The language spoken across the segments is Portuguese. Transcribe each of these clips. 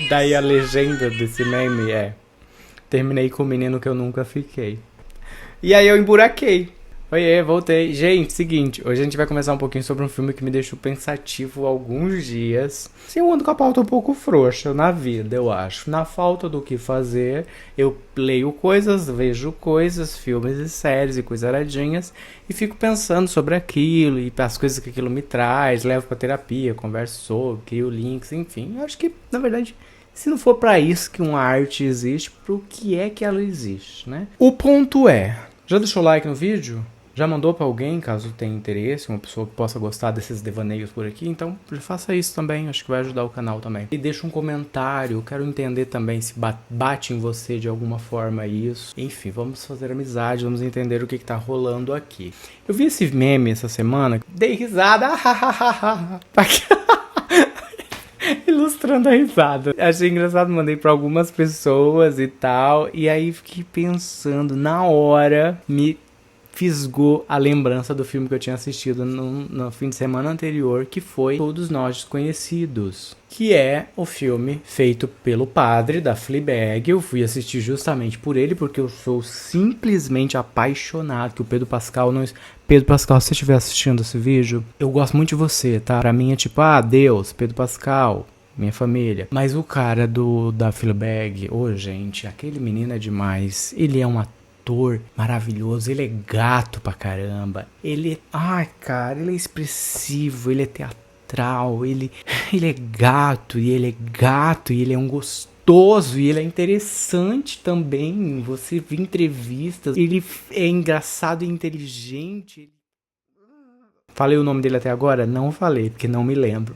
Daí a legenda desse meme é: terminei com o menino que eu nunca fiquei. E aí eu emburaquei. Oiê, voltei. Gente, seguinte, hoje a gente vai conversar um pouquinho sobre um filme que me deixou pensativo há alguns dias. Sim, eu ando com a pauta um pouco frouxa na vida, eu acho. Na falta do que fazer, eu leio coisas, vejo coisas, filmes e séries e coisaradinhas, e fico pensando sobre aquilo e as coisas que aquilo me traz, levo pra terapia, converso sobre, crio links, enfim. Eu acho que, na verdade, se não for pra isso que uma arte existe, pro que é que ela existe, né? O ponto é, já deixou o like no vídeo? Já mandou pra alguém, caso tenha interesse, uma pessoa que possa gostar desses devaneios por aqui? Então, faça isso também, acho que vai ajudar o canal também. E deixa um comentário, quero entender também se bate em você de alguma forma isso. Enfim, vamos fazer amizade, vamos entender o que tá rolando aqui. Eu vi esse meme essa semana, dei risada, ilustrando a risada. Achei engraçado, mandei pra algumas pessoas e tal, e aí fiquei pensando, na hora, me fisgou a lembrança do filme que eu tinha assistido no fim de semana anterior, que foi Todos Nós Desconhecidos, que é o filme feito pelo padre da Fleabag. Eu fui assistir justamente por ele, porque eu sou simplesmente apaixonado que o Pedro Pascal não... Pedro Pascal, se você estiver assistindo esse vídeo, eu gosto muito de você, tá? Pra mim é tipo, Deus, Pedro Pascal, minha família. Mas o cara da Fleabag, gente, aquele menino é demais. Ele é um ator maravilhoso, ele é gato pra caramba, cara, ele é expressivo, ele é teatral, ele é gato, e ele é um gostoso, e ele é interessante também, você vê entrevistas, ele é engraçado e inteligente. Falei o nome dele até agora? Não falei, porque não me lembro.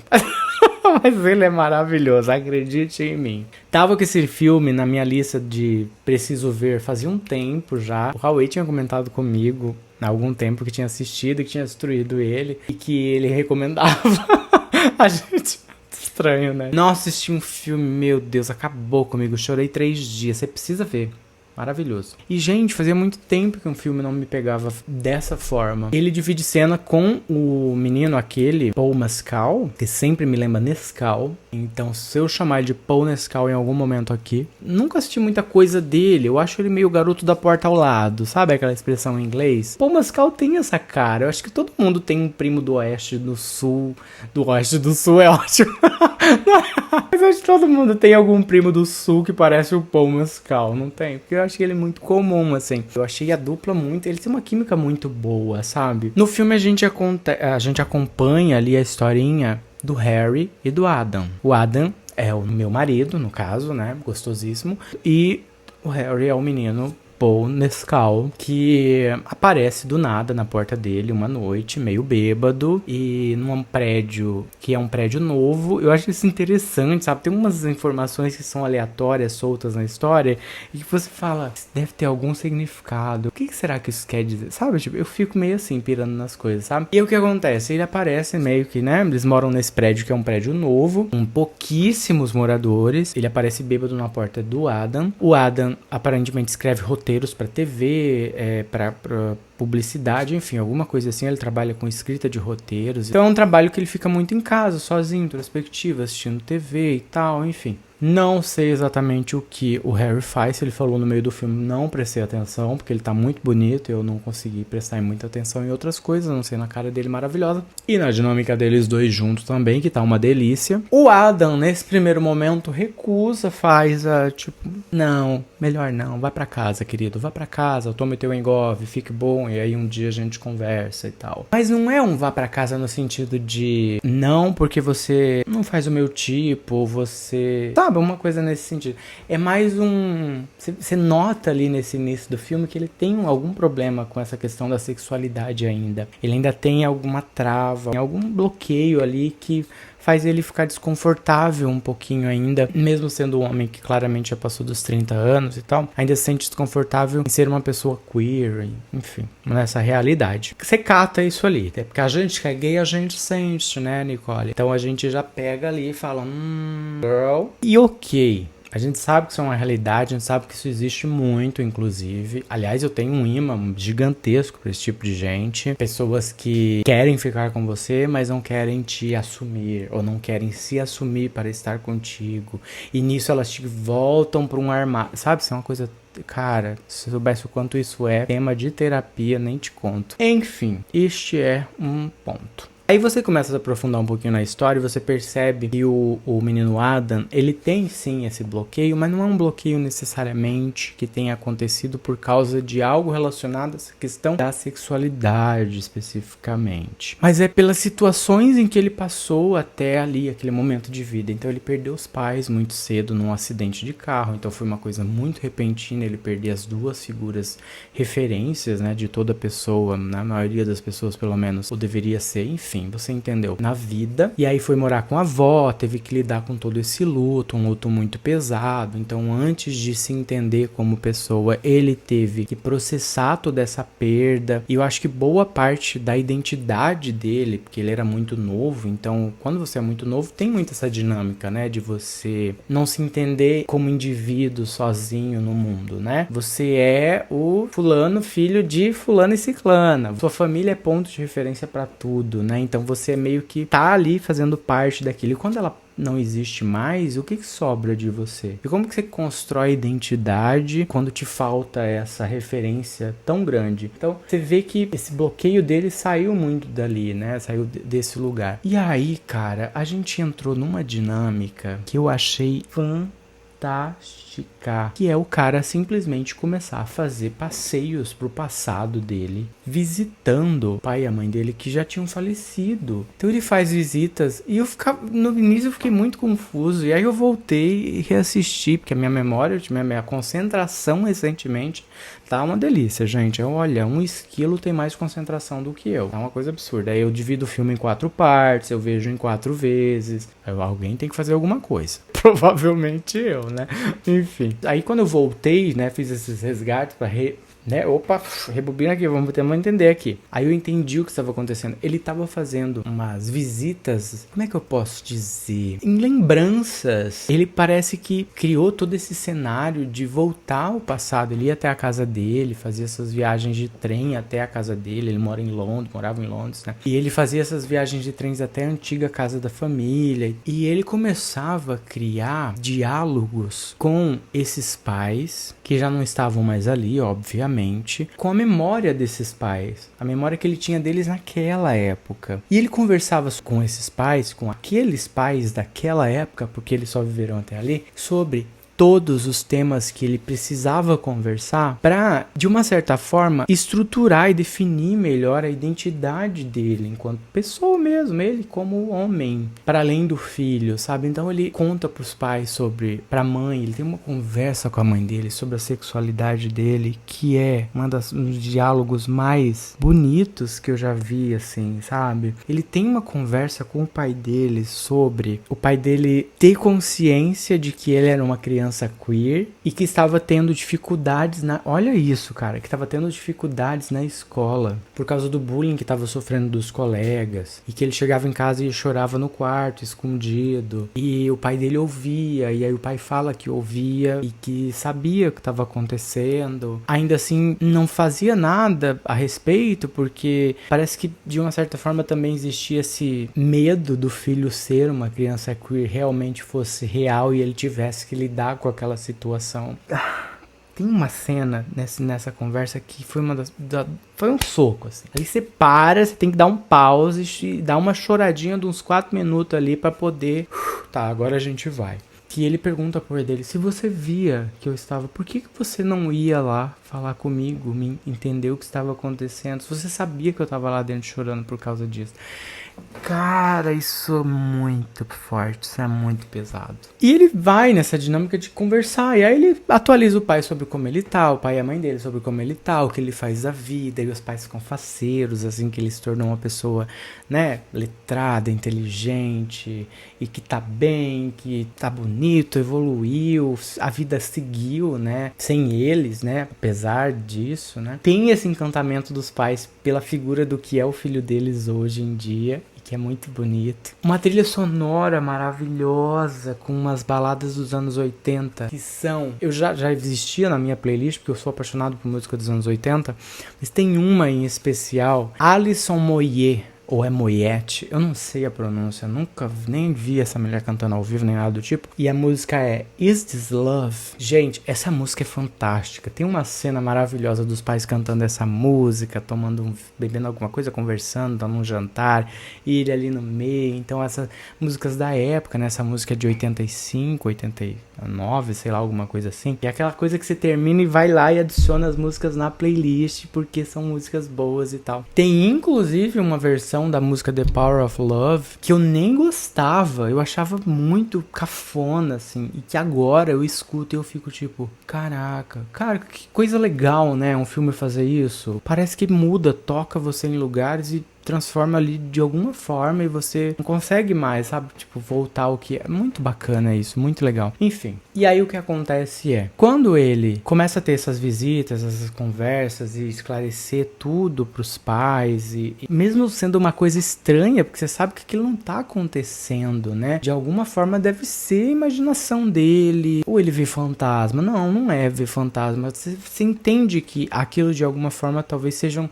Mas ele é maravilhoso, acredite em mim. Tava com esse filme na minha lista de preciso ver fazia um tempo já. O Huawei tinha comentado comigo há algum tempo que tinha assistido, que tinha destruído ele e que ele recomendava. A gente... Estranho, né? Nossa, assisti um filme, meu Deus, acabou comigo. Chorei 3 dias, você precisa ver. Maravilhoso. E, gente, fazia muito tempo que um filme não me pegava dessa forma. Ele divide cena com o menino aquele, Paul Mescal, que sempre me lembra Nescau. Então, se eu chamar ele de Paul Mescal em algum momento aqui, nunca assisti muita coisa dele. Eu acho ele meio garoto da porta ao lado, sabe aquela expressão em inglês? Paul Mescal tem essa cara. Eu acho que todo mundo tem um primo do oeste, do sul. Do oeste, do sul é ótimo. Mas eu acho que todo mundo tem algum primo do sul que parece o Paul Mescal, não tem? Porque eu achei ele muito comum, assim. Eu achei a dupla muito... Eles têm uma química muito boa, sabe? No filme a gente acompanha ali a historinha do Harry e do Adam. O Adam é o meu marido, no caso, né? Gostosíssimo. E o Harry é o menino Paul Mescal, que aparece do nada na porta dele uma noite, meio bêbado, e num prédio que é um prédio novo. Eu acho isso interessante, sabe? Tem umas informações que são aleatórias, soltas na história, e que você fala, deve ter algum significado. O que será que isso quer dizer? Sabe? Tipo, eu fico meio assim, pirando nas coisas, sabe? E aí o que acontece? Ele aparece meio que, né? Eles moram nesse prédio que é um prédio novo, com pouquíssimos moradores. Ele aparece bêbado na porta do Adam. O Adam aparentemente escreve roteiros para TV, para publicidade, enfim, alguma coisa assim. Ele trabalha com escrita de roteiros. Então é um trabalho que ele fica muito em casa, sozinho, introspectivo, assistindo TV e tal, enfim. Não sei exatamente o que o Harry faz. Ele falou no meio do filme, não prestei atenção, porque ele tá muito bonito e eu não consegui prestar muita atenção em outras coisas, a não ser na cara dele maravilhosa. E na dinâmica deles dois juntos também, que tá uma delícia. O Adam, nesse primeiro momento, recusa, faz tipo, não, melhor não, vai pra casa, querido, vá pra casa, tome teu engove, fique bom, e aí um dia a gente conversa e tal. Mas não é um vá pra casa no sentido de, não, porque você não faz o meu tipo, você... Sabe, uma coisa nesse sentido. É mais um... Você nota ali nesse início do filme que ele tem algum problema com essa questão da sexualidade ainda. Ele ainda tem alguma trava, algum bloqueio ali que faz ele ficar desconfortável um pouquinho ainda, mesmo sendo um homem que claramente já passou dos 30 anos e tal, ainda se sente desconfortável em ser uma pessoa queer, enfim, nessa realidade. Você cata isso ali, até porque a gente que é gay, a gente sente, né, Nicole? Então a gente já pega ali e fala, girl, e ok. A gente sabe que isso é uma realidade, a gente sabe que isso existe muito, inclusive. Aliás, eu tenho um imã gigantesco para esse tipo de gente. Pessoas que querem ficar com você, mas não querem te assumir, ou não querem se assumir para estar contigo. E nisso elas te voltam para um armário. Sabe, isso é uma coisa... Cara, se eu soubesse o quanto isso é tema de terapia, nem te conto. Enfim, este é um ponto. Aí você começa a se aprofundar um pouquinho na história e você percebe que o menino Adam, ele tem sim esse bloqueio, mas não é um bloqueio necessariamente que tenha acontecido por causa de algo relacionado a essa questão da sexualidade especificamente. Mas é pelas situações em que ele passou até ali, aquele momento de vida. Então ele perdeu os pais muito cedo num acidente de carro, então foi uma coisa muito repentina, ele perdeu as duas figuras referências, né, de toda pessoa, na maioria das pessoas pelo menos, ou deveria ser, enfim. Você entendeu? Na vida. E aí foi morar com a avó, teve que lidar com todo esse luto, um luto muito pesado. Então, antes de se entender como pessoa, ele teve que processar toda essa perda. E eu acho que boa parte da identidade dele, porque ele era muito novo, então, quando você é muito novo, tem muito essa dinâmica, né? De você não se entender como indivíduo sozinho no mundo, né? Você é o fulano, filho de fulano e ciclana. Sua família é ponto de referência pra tudo, né? Então você meio que tá ali fazendo parte daquilo. E quando ela não existe mais, o que sobra de você? E como que você constrói identidade quando te falta essa referência tão grande? Então você vê que esse bloqueio dele saiu muito dali, né? Saiu desse lugar. E aí, cara, a gente entrou numa dinâmica que eu achei fantástica, que é o cara simplesmente começar a fazer passeios pro passado dele, visitando o pai e a mãe dele que já tinham falecido. Então ele faz visitas e no início eu fiquei muito confuso, e aí eu voltei e reassisti, porque a minha memória, minha concentração recentemente tá uma delícia, gente. Olha, um esquilo tem mais concentração do que eu. É uma coisa absurda. Aí eu divido o filme em 4 partes, eu vejo em 4 vezes. Alguém tem que fazer alguma coisa. Provavelmente eu, né? Enfim. Aí quando eu voltei, né, fiz esses resgates pra opa, rebobina aqui, vamos entender aqui. Aí eu entendi o que estava acontecendo. Ele estava fazendo umas visitas, como é que eu posso dizer? Em lembranças. Ele parece que criou todo esse cenário de voltar ao passado. Ele ia até a casa dele, fazia essas viagens de trem até a casa dele. Ele morava em Londres, né? E ele fazia essas viagens de trens até a antiga casa da família. E ele começava a criar diálogos com esses pais, que já não estavam mais ali, obviamente, com a memória desses pais, a memória que ele tinha deles naquela época. E ele conversava com esses pais, com aqueles pais daquela época, porque eles só viveram até ali, sobre todos os temas que ele precisava conversar para, de uma certa forma, estruturar e definir melhor a identidade dele enquanto pessoa mesmo, ele como homem, para além do filho, sabe? Então ele conta pros pais pra mãe, ele tem uma conversa com a mãe dele sobre a sexualidade dele, que é um dos diálogos mais bonitos que eu já vi, assim, sabe? Ele tem uma conversa com o pai dele sobre o pai dele ter consciência de que ele era uma criança queer e que estava tendo dificuldades olha isso, cara, que estava tendo dificuldades na escola por causa do bullying que estava sofrendo dos colegas, e que ele chegava em casa e chorava no quarto, escondido, e o pai dele ouvia, e aí o pai fala que ouvia e que sabia o que estava acontecendo, ainda assim não fazia nada a respeito, porque parece que de uma certa forma também existia esse medo do filho ser uma criança queer, realmente fosse real e ele tivesse que lidar com aquela situação. Tem uma cena nessa conversa que foi foi um soco, assim. Ali você para, você tem que dar um pause e dar uma choradinha de uns 4 minutos ali pra poder... Tá, agora a gente vai. Que ele pergunta pro pai dele, se você via que eu estava, por que você não ia lá falar comigo, me entender o que estava acontecendo? Se você sabia que eu estava lá dentro chorando por causa disso. Cara, isso é muito forte, isso é muito pesado. E ele vai nessa dinâmica de conversar, e aí ele atualiza o pai sobre como ele tá, o pai e a mãe dele sobre como ele tá, o que ele faz da vida, e os pais ficam faceiros, assim, que ele se tornou uma pessoa, né, letrada, inteligente, e que tá bem, que tá bonito, evoluiu, a vida seguiu, né, sem eles, né, apesar disso, né. Tem esse encantamento dos pais pela figura do que é o filho deles hoje em dia, que é muito bonito. Uma trilha sonora maravilhosa, com umas baladas dos anos 80, que são... Eu já existia na minha playlist, porque eu sou apaixonado por música dos anos 80, mas tem uma em especial, Alison Moyet, ou é Moyet, eu não sei a pronúncia, nunca nem vi essa mulher cantando ao vivo, nem nada do tipo. E a música é Is This Love? Gente, essa música é fantástica. Tem uma cena maravilhosa dos pais cantando essa música, bebendo alguma coisa, conversando, dando um jantar, e ele ali no meio. Então essas músicas da época, né? Essa música é de 85, 89, sei lá, alguma coisa assim. E é aquela coisa que você termina e vai lá e adiciona as músicas na playlist, porque são músicas boas e tal. Tem inclusive uma versão da música The Power of Love que eu nem gostava, eu achava muito cafona, assim, e que agora eu escuto e eu fico tipo, caraca, cara, que coisa legal, né, um filme fazer isso. Parece que muda, toca você em lugares e transforma ali de alguma forma e você não consegue mais, sabe? Tipo, voltar ao que é. Muito bacana isso, muito legal. Enfim, e aí o que acontece é, quando ele começa a ter essas visitas, essas conversas e esclarecer tudo pros pais e mesmo sendo uma coisa estranha, porque você sabe que aquilo não tá acontecendo, né? De alguma forma deve ser a imaginação dele, ou ele vê fantasma. Não é ver fantasma. Você entende que aquilo de alguma forma talvez seja um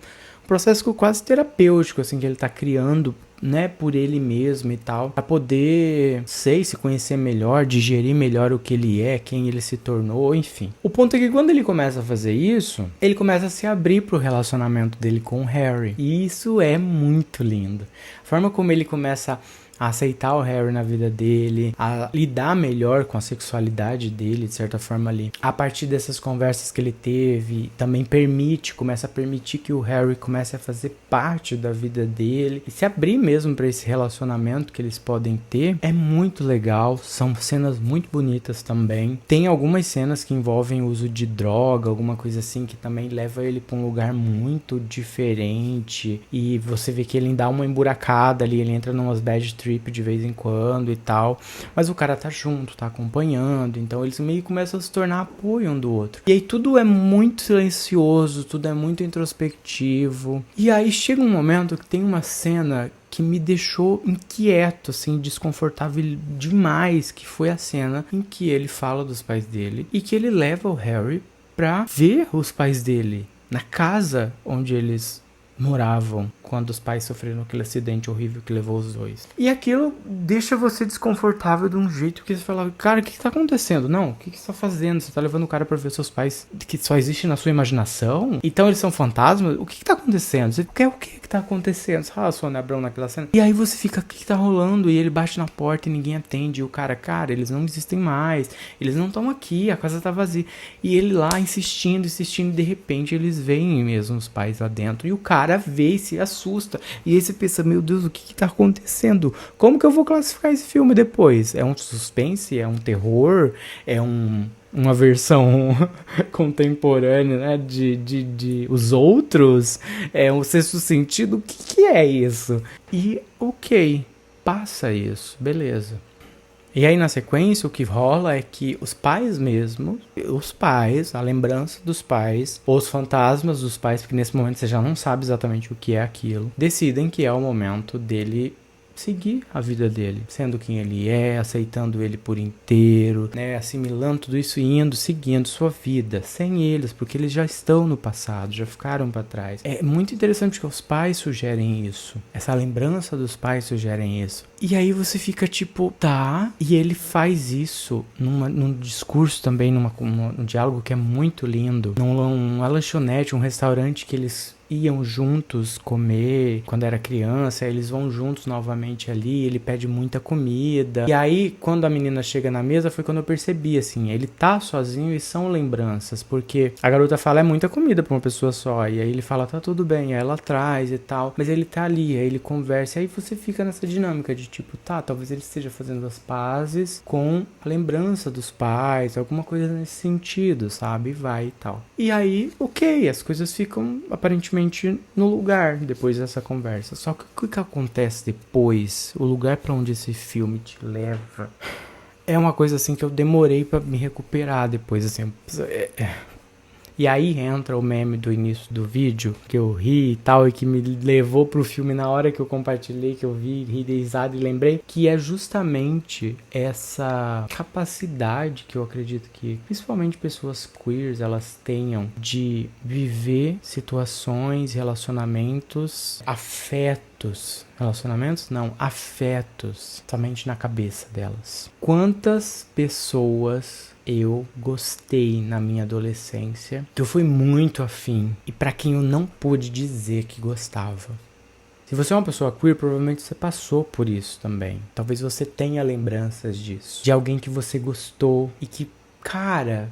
processo quase terapêutico, assim, que ele tá criando, né, por ele mesmo e tal, pra poder, se conhecer melhor, digerir melhor o que ele é, quem ele se tornou, enfim. O ponto é que quando ele começa a fazer isso, ele começa a se abrir pro relacionamento dele com o Harry, e isso é muito lindo. A forma como ele começa a aceitar o Harry na vida dele, a lidar melhor com a sexualidade dele, de certa forma ali. A partir dessas conversas que ele teve, também começa a permitir que o Harry comece a fazer parte da vida dele e se abrir mesmo para esse relacionamento que eles podem ter. É muito legal, são cenas muito bonitas também. Tem algumas cenas que envolvem o uso de droga, alguma coisa assim, que também leva ele para um lugar muito diferente e você vê que ele dá uma emburacada ali, ele entra numas bad trip de vez em quando e tal, mas o cara tá junto, tá acompanhando, então eles meio que começam a se tornar apoio um do outro. E aí tudo é muito silencioso, tudo é muito introspectivo. E aí chega um momento que tem uma cena que me deixou inquieto, assim, desconfortável demais, que foi a cena em que ele fala dos pais dele e que ele leva o Harry pra ver os pais dele na casa onde eles moravam quando os pais sofreram aquele acidente horrível que levou os dois. E aquilo deixa você desconfortável de um jeito que você fala, cara, o que tá acontecendo? Não, o que você tá fazendo? Você tá levando o cara pra ver seus pais que só existe na sua imaginação? Então eles são fantasmas? O que tá acontecendo? Você quer o que tá acontecendo? Você fala a Sônia Abrão naquela cena. E aí você fica, o que tá rolando? E ele bate na porta e ninguém atende. E o cara, eles não existem mais. Eles não estão aqui, a casa tá vazia. E ele lá insistindo, e de repente eles veem mesmo os pais lá dentro. E o cara vê e se assusta. E aí você pensa, meu Deus, o que tá acontecendo? Como que eu vou classificar esse filme depois? É um suspense? É um terror? É uma versão contemporânea, né, de Os Outros? É um sexto sentido? O que é isso? E, ok, passa isso, beleza. E aí na sequência o que rola é que os pais mesmo, a lembrança dos pais, os fantasmas dos pais, porque nesse momento você já não sabe exatamente o que é aquilo, decidem que é o momento dele seguir a vida dele, sendo quem ele é, aceitando ele por inteiro, né, assimilando tudo isso e seguindo sua vida, sem eles, porque eles já estão no passado, já ficaram para trás. É muito interessante que os pais sugerem isso, essa lembrança dos pais sugerem isso. E aí você fica tipo, tá, e ele faz isso num discurso também, num diálogo que é muito lindo, numa lanchonete, um restaurante que eles iam juntos comer quando era criança, eles vão juntos novamente ali, ele pede muita comida. E aí, quando a menina chega na mesa, foi quando eu percebi, assim, ele tá sozinho e são lembranças, porque a garota fala, é muita comida pra uma pessoa só, e aí ele fala, tá tudo bem, aí ela traz e tal, mas ele tá ali, aí ele conversa, e aí você fica nessa dinâmica de tipo, tá, talvez ele esteja fazendo as pazes com a lembrança dos pais, alguma coisa nesse sentido, sabe, vai e tal. E aí, ok, as coisas ficam aparentemente no lugar depois dessa conversa. Só que o que acontece depois, o lugar pra onde esse filme te leva, é uma coisa assim que eu demorei pra me recuperar depois, assim. E aí entra o meme do início do vídeo, que eu ri e tal, e que me levou pro filme na hora que eu compartilhei, que eu vi, ri de risada e lembrei, que é justamente essa capacidade que eu acredito que, principalmente pessoas queers, elas tenham de viver situações, relacionamentos, afetos. Relacionamentos? Não, afetos, somente na cabeça delas. Quantas pessoas eu gostei na minha adolescência, que eu fui muito afim, e pra quem eu não pude dizer que gostava. Se você é uma pessoa queer, provavelmente você passou por isso também. Talvez você tenha lembranças disso. De alguém que você gostou e que, cara,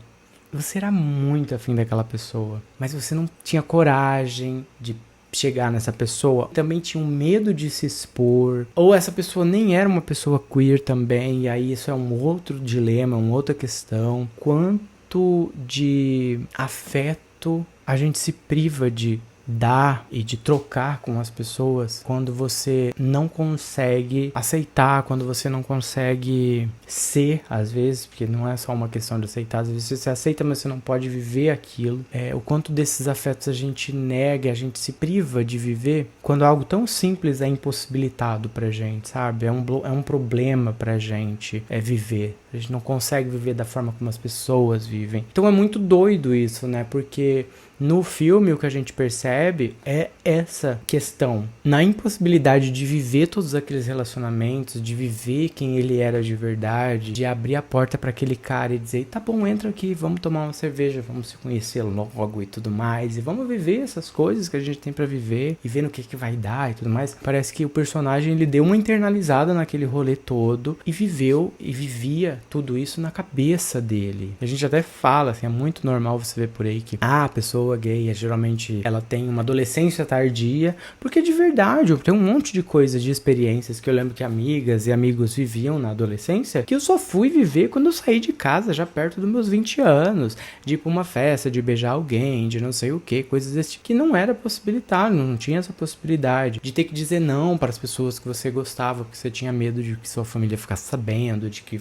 você era muito afim daquela pessoa, mas você não tinha coragem de chegar nessa pessoa, também tinha um medo de se expor, ou essa pessoa nem era uma pessoa queer também, e aí isso é um outro dilema, uma outra questão. Quanto de afeto a gente se priva de dar e de trocar com as pessoas quando você não consegue aceitar, quando você não consegue ser, às vezes, porque não é só uma questão de aceitar, às vezes você aceita, mas você não pode viver aquilo. O quanto desses afetos a gente nega, a gente se priva de viver quando algo tão simples é impossibilitado pra gente, sabe? É um problema pra gente viver. A gente não consegue viver da forma como as pessoas vivem. Então é muito doido isso, né? Porque no filme o que a gente percebe é essa questão. Na impossibilidade de viver todos aqueles relacionamentos, de viver quem ele era de verdade, de abrir a porta para aquele cara e dizer, tá bom, entra aqui, vamos tomar uma cerveja, vamos se conhecer logo e tudo mais, e vamos viver essas coisas que a gente tem para viver, e ver no que vai dar e tudo mais. Parece que o personagem, ele deu uma internalizada naquele rolê todo, e viveu e vivia tudo isso na cabeça dele. A gente até fala, assim, é muito normal você ver por aí que a pessoa gay, geralmente ela tem uma adolescência tardia, porque de verdade, tem um monte de coisas, de experiências que eu lembro que amigas e amigos viviam na adolescência, que eu só fui viver quando eu saí de casa, já perto dos meus 20 anos, de ir pra uma festa, de beijar alguém, de não sei o que, coisas desse tipo, que não era possibilitado, não tinha essa possibilidade, de ter que dizer não para as pessoas que você gostava, porque você tinha medo de que sua família ficasse sabendo, de que...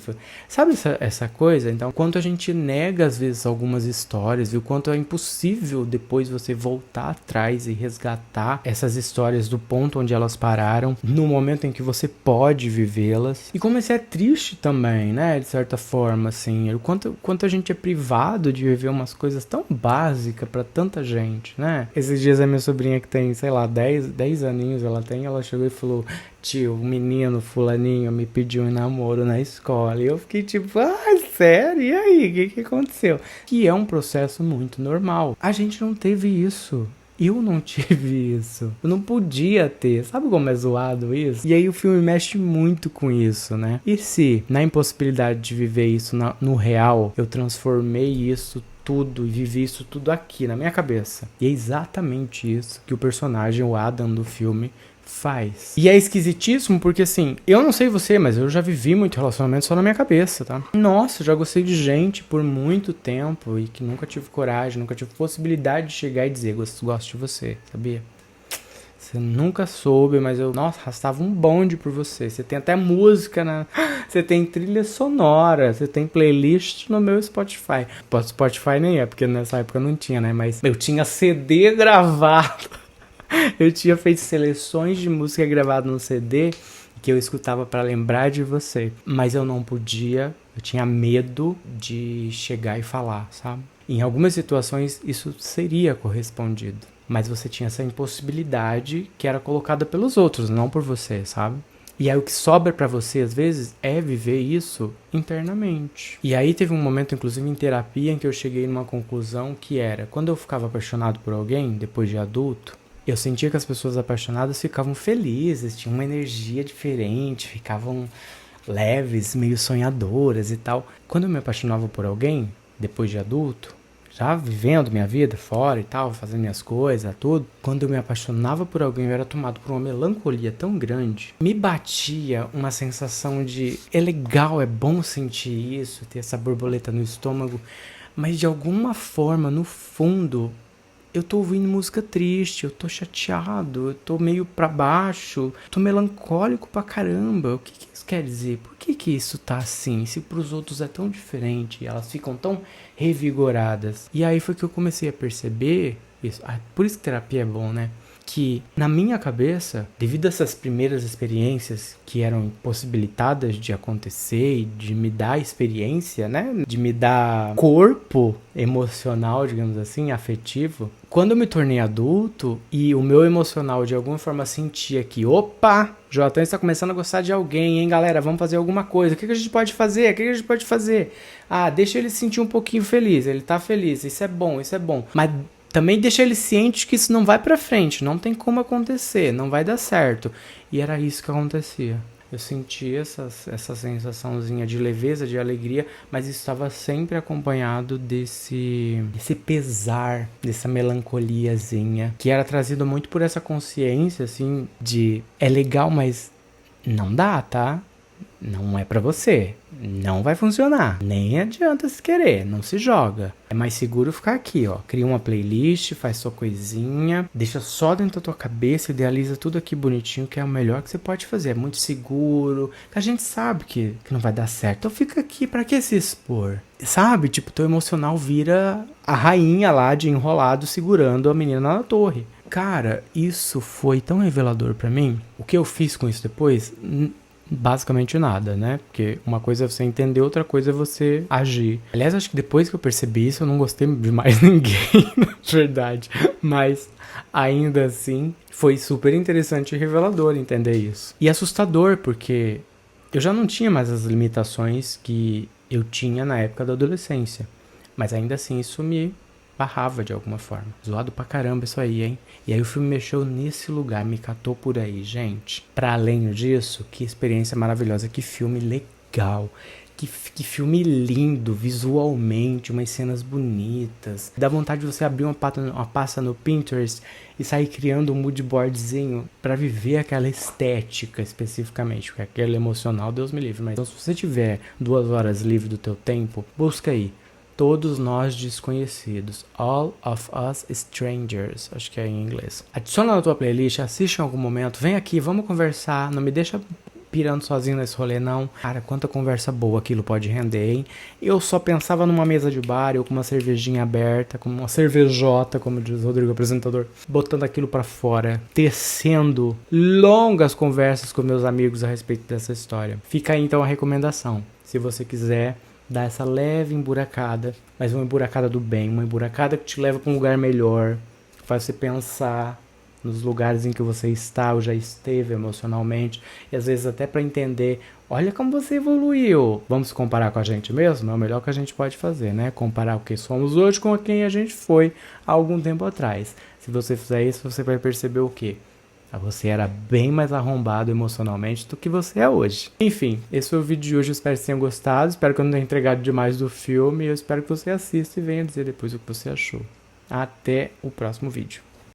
Sabe essa coisa? Então, quanto a gente nega às vezes algumas histórias, viu? Quanto é impossível depois você voltar atrás e resgatar essas histórias do ponto onde elas pararam, no momento em que você pode vivê-las. E como isso é triste também, né? De certa forma, assim, o quanto a gente é privado de viver umas coisas tão básicas pra tanta gente, né? Esses dias a minha sobrinha que tem, sei lá, 10 aninhos ela chegou e falou, tio, o menino fulaninho me pediu um namoro na escola. E eu fiquei tipo, sério? E aí? O que aconteceu? Que é um processo muito normal. A gente não teve isso. Eu não tive isso. Eu não podia ter. Sabe como é zoado isso? E aí o filme mexe muito com isso, né? E se, na impossibilidade de viver isso no real, eu transformei isso tudo e vivi isso tudo aqui na minha cabeça? E é exatamente isso que o personagem, o Adam do filme, faz. E é esquisitíssimo porque, assim, eu não sei você, mas eu já vivi muito relacionamento só na minha cabeça, tá? Nossa, eu já gostei de gente por muito tempo e que nunca tive coragem, nunca tive possibilidade de chegar e dizer, gosto de você, sabia? Você nunca soube, mas eu, nossa, arrastava um bonde por você. Você tem até música Você tem trilha sonora, você tem playlist no meu Spotify. Spotify nem é, porque nessa época não tinha, né? Mas eu tinha CD gravado. Eu tinha feito seleções de música gravada no CD que eu escutava pra lembrar de você. Mas eu não podia, eu tinha medo de chegar e falar, sabe? Em algumas situações isso seria correspondido. Mas você tinha essa impossibilidade que era colocada pelos outros, não por você, sabe? E aí o que sobra pra você, às vezes, é viver isso internamente. E aí teve um momento, inclusive em terapia, em que eu cheguei numa conclusão que era, quando eu ficava apaixonado por alguém, depois de adulto, eu sentia que as pessoas apaixonadas ficavam felizes, tinham uma energia diferente, ficavam leves, meio sonhadoras e tal. Quando eu me apaixonava por alguém, depois de adulto, já vivendo minha vida fora e tal, fazendo minhas coisas, tudo. Quando eu me apaixonava por alguém, eu era tomado por uma melancolia tão grande. Me batia uma sensação de, é legal, é bom sentir isso, ter essa borboleta no estômago, mas de alguma forma, no fundo, eu tô ouvindo música triste, eu tô chateado, eu tô meio pra baixo, tô melancólico pra caramba. O que que isso quer dizer? Por que que isso tá assim? Se pros outros é tão diferente, elas ficam tão revigoradas. E aí foi que eu comecei a perceber isso. Por isso que terapia é bom, né? Que na minha cabeça, devido a essas primeiras experiências que eram impossibilitadas de acontecer e de me dar experiência, né? De me dar corpo emocional, digamos assim, afetivo. Quando eu me tornei adulto e o meu emocional de alguma forma sentia que, opa, Jotão está começando a gostar de alguém, hein, galera? Vamos fazer alguma coisa. O que a gente pode fazer? O que a gente pode fazer? Ah, deixa ele se sentir um pouquinho feliz. Ele tá feliz. Isso é bom, isso é bom. Mas também deixa ele ciente que isso não vai pra frente, não tem como acontecer, não vai dar certo. E era isso que acontecia. Eu sentia essa sensaçãozinha de leveza, de alegria, mas isso estava sempre acompanhado desse pesar, dessa melancoliazinha, que era trazido muito por essa consciência, assim, de é legal, mas não dá, tá? Não é pra você. Não vai funcionar. Nem adianta se querer. Não se joga. É mais seguro ficar aqui, ó. Cria uma playlist, faz sua coisinha, deixa só dentro da tua cabeça, idealiza tudo aqui bonitinho, que é o melhor que você pode fazer. É muito seguro. A gente sabe que não vai dar certo. Então fica aqui, pra que se expor? Sabe? Tipo, teu emocional vira a rainha lá de enrolado segurando a menina na torre. Cara, isso foi tão revelador pra mim. O que eu fiz com isso depois... basicamente nada, né? Porque uma coisa é você entender, outra coisa é você agir. Aliás, acho que depois que eu percebi isso, eu não gostei de mais ninguém, na verdade. Mas, ainda assim, foi super interessante e revelador entender isso. E assustador, porque eu já não tinha mais as limitações que eu tinha na época da adolescência. Mas ainda assim, isso me barrava de alguma forma. Zoado pra caramba isso aí, hein? E aí o filme mexeu nesse lugar, me catou por aí, gente. Pra além disso, que experiência maravilhosa, que filme legal. Que filme lindo, visualmente, umas cenas bonitas. Dá vontade de você abrir uma pasta no Pinterest e sair criando um moodboardzinho pra viver aquela estética especificamente. Porque aquele emocional, Deus me livre. Mas então, se você tiver 2 horas livre do teu tempo, busca aí. Todos nós desconhecidos. All of us strangers. Acho que é em inglês. Adiciona na tua playlist, assiste em algum momento. Vem aqui, vamos conversar. Não me deixa pirando sozinho nesse rolê, não. Cara, quanta conversa boa aquilo pode render, hein? Eu só pensava numa mesa de bar, eu com uma cervejinha aberta, com uma cervejota, como diz o Rodrigo, apresentador, botando aquilo pra fora, tecendo longas conversas com meus amigos a respeito dessa história. Fica aí então a recomendação. Se você quiser dar essa leve emburacada, mas uma emburacada do bem, uma emburacada que te leva para um lugar melhor, que faz você pensar nos lugares em que você está ou já esteve emocionalmente, e às vezes até para entender, olha como você evoluiu. Vamos comparar com a gente mesmo? É o melhor que a gente pode fazer, né? Comparar o que somos hoje com quem a gente foi há algum tempo atrás. Se você fizer isso, você vai perceber o quê? Você era bem mais arrombado emocionalmente do que você é hoje. Enfim, esse foi o vídeo de hoje. Eu espero que vocês tenham gostado. Espero que eu não tenha entregado demais do filme. Eu espero que você assista e venha dizer depois o que você achou. Até o próximo vídeo.